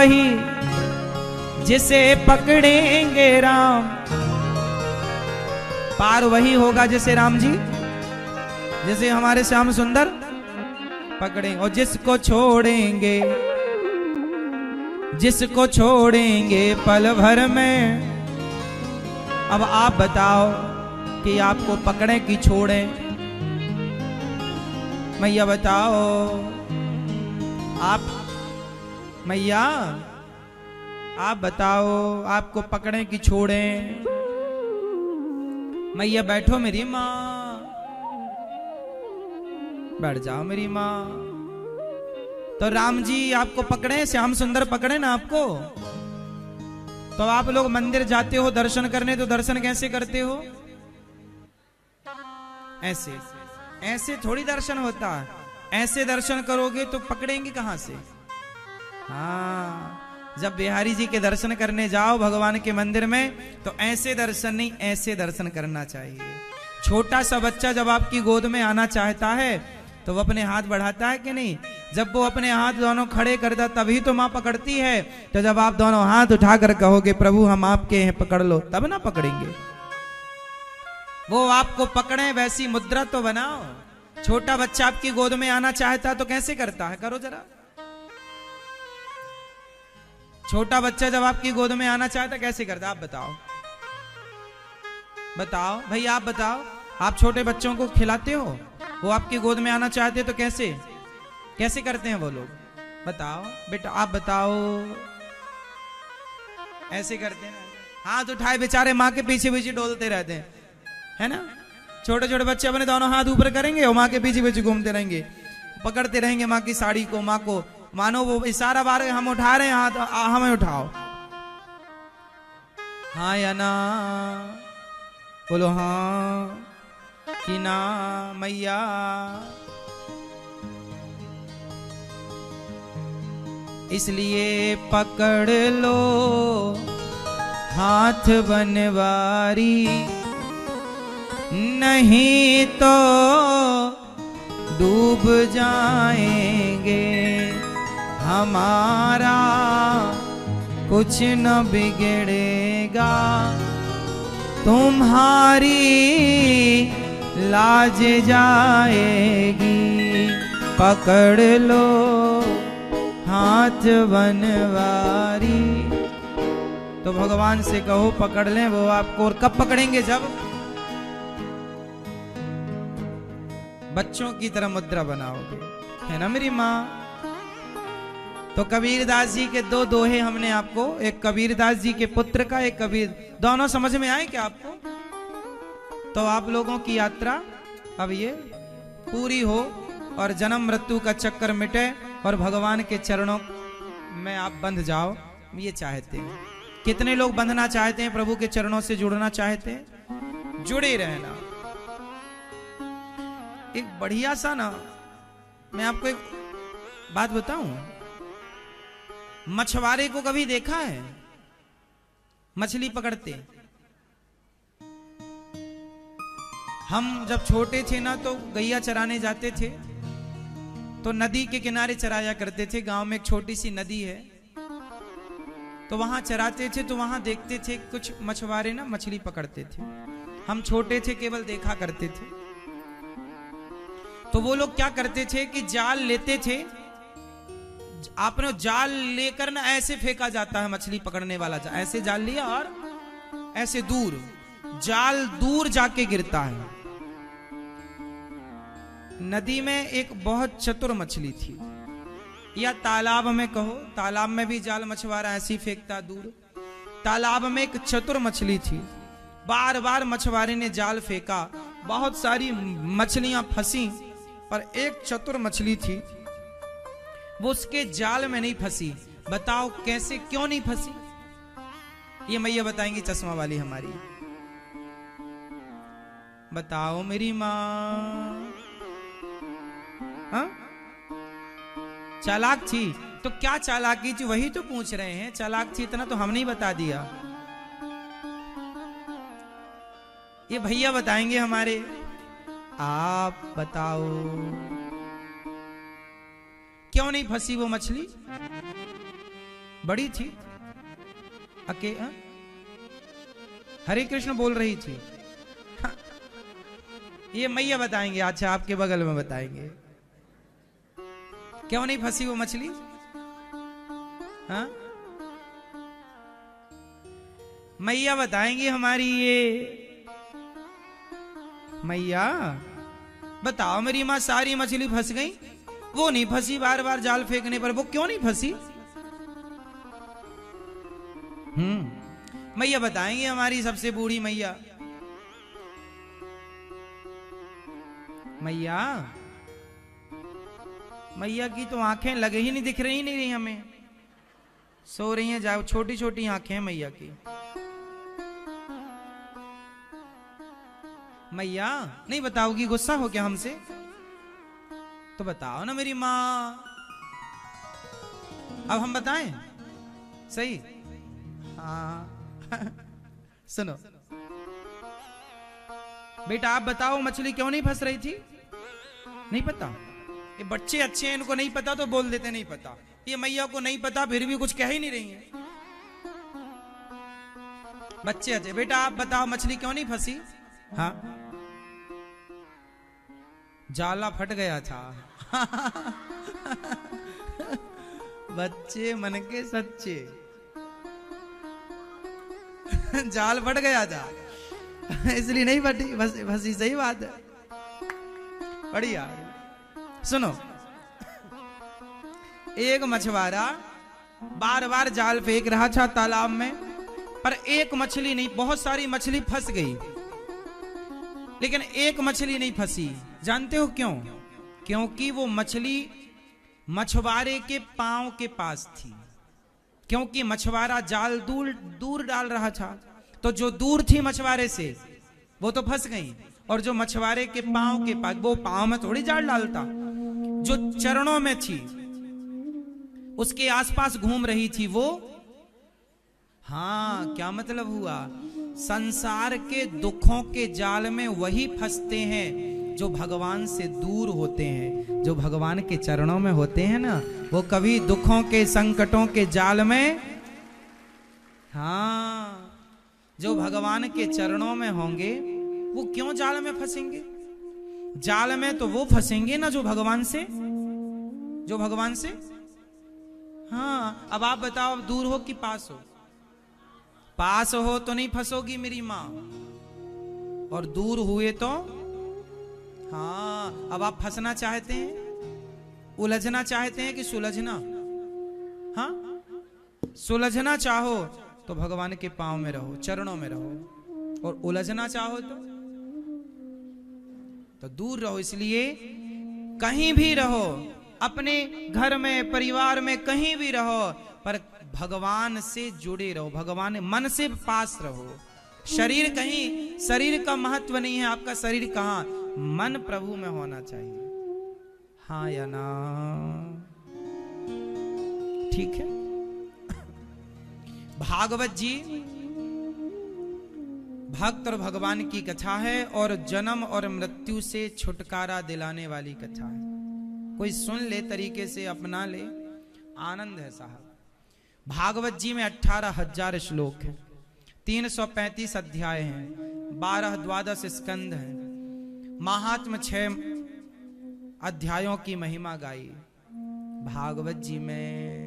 वही जिसे पकड़ेंगे राम। पार वही होगा जिसे राम जी, जिसे हमारे श्याम सुंदर पकड़ेंगे। और जिसको छोड़ेंगे, जिसको छोड़ेंगे पल भर में। अब आप बताओ कि आपको पकड़े कि छोड़े? मैया बताओ, आप मैया आप बताओ, आपको पकड़े कि छोड़े? मैया बैठो मेरी माँ, बैठ जाओ मेरी माँ। तो राम जी आपको पकड़े, श्याम सुंदर पकड़े ना आपको? तो आप लोग मंदिर जाते हो दर्शन करने, तो दर्शन कैसे करते हो? ऐसे ऐसे थोड़ी दर्शन होता है। ऐसे दर्शन करोगे तो पकड़ेंगे कहां से? हाँ, जब बिहारी जी के दर्शन करने जाओ भगवान के मंदिर में, तो ऐसे दर्शन नहीं, ऐसे दर्शन करना चाहिए। छोटा सा बच्चा जब आपकी गोद में आना चाहता है तो वो अपने हाथ बढ़ाता है कि नहीं? जब वो अपने हाथ दोनों खड़े करता तभी तो माँ पकड़ती है। तो जब आप दोनों हाथ उठाकर कहोगे प्रभु हम आपके हैं पकड़ लो, तब ना पकड़ेंगे। वो आपको पकड़े वैसी मुद्रा तो बनाओ। छोटा बच्चा आपकी गोद में आना चाहता है तो कैसे करता है? करो जरा। छोटा बच्चा जब आपकी गोद में आना चाहता है कैसे करता है? आप बताओ, बताओ भाई, आप बताओ। आप छोटे बच्चों को खिलाते हो, वो आपकी गोद में आना चाहते हैं तो कैसे कैसे करते हैं वो लोग? बताओ बेटा, आप बताओ। ऐसे करते हैं, हाथ उठाए बेचारे माँ के पीछे पीछे डोलते रहते हैं, है ना? छोटे छोटे बच्चे अपने दोनों हाथ ऊपर करेंगे और माँ के पीछे पीछे घूमते रहेंगे, पकड़ते रहेंगे माँ की साड़ी को, माँ को, मानो वो इशारा बार हम उठा रहे हैं हाथ, हमें उठाओ। हाँ या ना? बोलो हाँ कि ना मैया? इसलिए पकड़ लो हाथ बनवारी, नहीं तो डूब जाएंगे, हमारा कुछ न बिगड़ेगा, तुम्हारी लाज जाएगी। पकड़ लो हाथ बनवारी। तो भगवान से कहो पकड़ लें वो आपको। और कब पकड़ेंगे? जब बच्चों की तरह मुद्रा बनाओगे, है ना मेरी माँ? तो कबीरदास जी के दो दोहे हमने आपको, एक कबीरदास जी के पुत्र का, एक कबीर, दोनों समझ में आए क्या आपको? तो आप लोगों की यात्रा अब ये पूरी हो और जन्म मृत्यु का चक्कर मिटे और भगवान के चरणों में आप बंध जाओ, ये चाहते हैं। कितने लोग बंधना चाहते हैं, प्रभु के चरणों से जुड़ना चाहते हैं? जुड़े रहना। एक बढ़िया सा ना, मैं आपको एक बात बताऊं, मछुआरे को कभी देखा है मछली पकड़ते? हम जब छोटे थे ना तो गैया चराने जाते थे तो नदी के किनारे चराया करते थे। गांव में एक छोटी सी नदी है, तो वहां चराते थे, तो वहां देखते थे कुछ मछुआरे ना मछली पकड़ते थे। हम छोटे थे, केवल देखा करते थे। तो वो लोग क्या करते थे कि जाल लेते थे, आपने जाल लेकर ना ऐसे फेंका जाता है, मछली पकड़ने वाला जाल, ऐसे जाल लिया और ऐसे दूर, जाल दूर जाके गिरता है। नदी में एक बहुत चतुर मछली थी, या तालाब में कहो, तालाब में भी जाल मछुआरा ऐसे फेंकता दूर। तालाब में एक चतुर मछली थी, बार बार मछुआरे ने जाल फेंका, बहुत सारी मछलियां फंसी, पर एक चतुर मछली थी, वो उसके जाल में नहीं फंसी। बताओ कैसे, क्यों नहीं फंसी? ये मैया बताएंगी, चश्मा वाली हमारी। बताओ मेरी माँ। हाँ, चालाक थी। तो क्या चालाकी थी, वही तो पूछ रहे हैं। चालाक थी इतना तो हमने ही बता दिया, ये भैया बताएंगे हमारे। आप बताओ क्यों नहीं फंसी वो मछली? बड़ी थी, हरे कृष्ण बोल रही थी। ये मैया बताएंगे, अच्छा आपके बगल में बताएंगे क्यों नहीं फंसी वो मछली। हाँ, मैया बताएंगी हमारी। ये मैया बताओ, मेरी मां सारी मछली फंस गई, वो नहीं फंसी, बार बार जाल फेंकने पर वो क्यों नहीं फंसी। मैया बताएंगे हमारी सबसे बूढ़ी मैया। मैया, मैया की तो आंखें लगे ही नहीं, दिख रही नहीं रही हमें, सो रही हैं, जाओ, छोटी छोटी आंखें हैं मैया की। मैया नहीं बताओगी, गुस्सा हो क्या हमसे? तो बताओ ना मेरी माँ। अब हम बताएं? सही, हाँ। सुनो बेटा, आप बताओ मछली क्यों नहीं फंस रही थी? नहीं पता? ये बच्चे अच्छे हैं, इनको नहीं पता तो बोल देते नहीं पता। ये मैया को नहीं पता फिर भी कुछ कह ही नहीं रही है। बच्चे अच्छे, बेटा आप बताओ मछली क्यों नहीं फंसी? हाँ, जाला फट गया था। बच्चे मन के सच्चे। जाल फट गया था इसलिए नहीं फटी, फंसी, सही बात है, बढ़िया। सुनो, एक मछुआरा बार बार जाल फेंक रहा था तालाब में, पर एक मछली नहीं, बहुत सारी मछली फंस गई, लेकिन एक मछली नहीं फंसी। जानते हो क्यों? क्योंकि वो मछली मछुआरे के पांव के पास थी। क्योंकि मछुआरा जाल दूर दूर डाल रहा था, तो जो दूर थी मछुआरे से वो तो फंस गई, और जो मछुआरे के पांव के पास, वो पांव में थोड़ी जाल डालता, जो चरणों में थी, उसके आसपास घूम रही थी वो। हाँ, क्या मतलब हुआ? संसार के दुखों के जाल में वही फंसते हैं जो भगवान से दूर होते हैं। जो भगवान के चरणों में होते हैं ना, वो कभी दुखों के संकटों के जाल में, हाँ, जो भगवान के चरणों में होंगे वो क्यों जाल में फंसेंगे? जाल में तो वो फंसेंगे ना जो भगवान से, जो भगवान से। हाँ, अब आप बताओ, अब दूर हो कि पास हो? पास हो तो नहीं फंसोगी मेरी माँ, और दूर हुए तो। हाँ, अब आप फंसना चाहते हैं, उलझना चाहते हैं कि सुलझना? हाँ, सुलझना चाहो तो भगवान के पांव में रहो, चरणों में रहो, और उलझना चाहो तो दूर रहो। इसलिए कहीं भी रहो, अपने घर में, परिवार में, कहीं भी रहो, पर भगवान से जुड़े रहो, भगवान मन से पास रहो। शरीर कहीं, शरीर का महत्व नहीं है, आपका शरीर कहाँ, मन प्रभु में होना चाहिए। हाँ या ना? ठीक है। भागवत जी भक्त और भगवान की कथा है, और जन्म और मृत्यु से छुटकारा दिलाने वाली कथा है। कोई सुन ले, तरीके से अपना ले, आनंद है साहब। भागवत जी में 18,000 श्लोक हैं, 335 अध्याय हैं, 12-12 स्कंद हैं, महात्म 6 अध्यायों की महिमा गाई भागवत जी में।